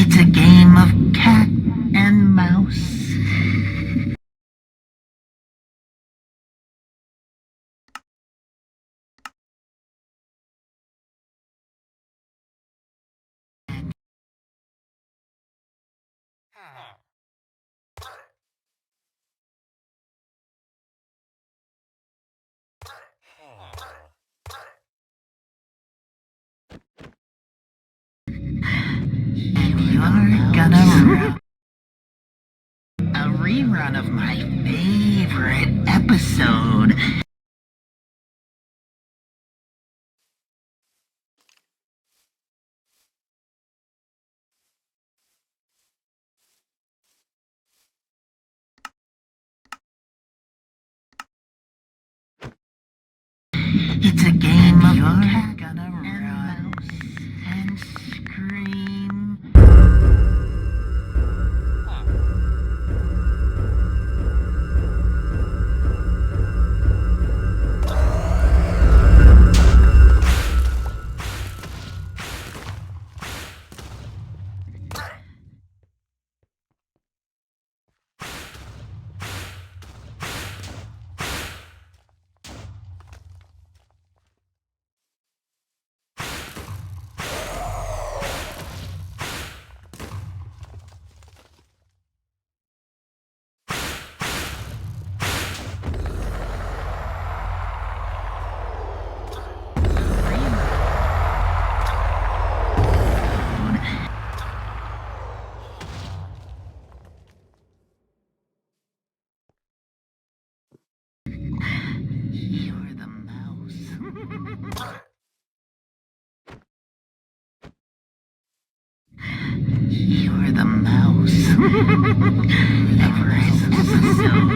It's a game of cat and mouse. If you're gonna a rerun of my favorite episode. It's a game of cat gonna run and scream. You're the mouse. You're the mouse. Every episode.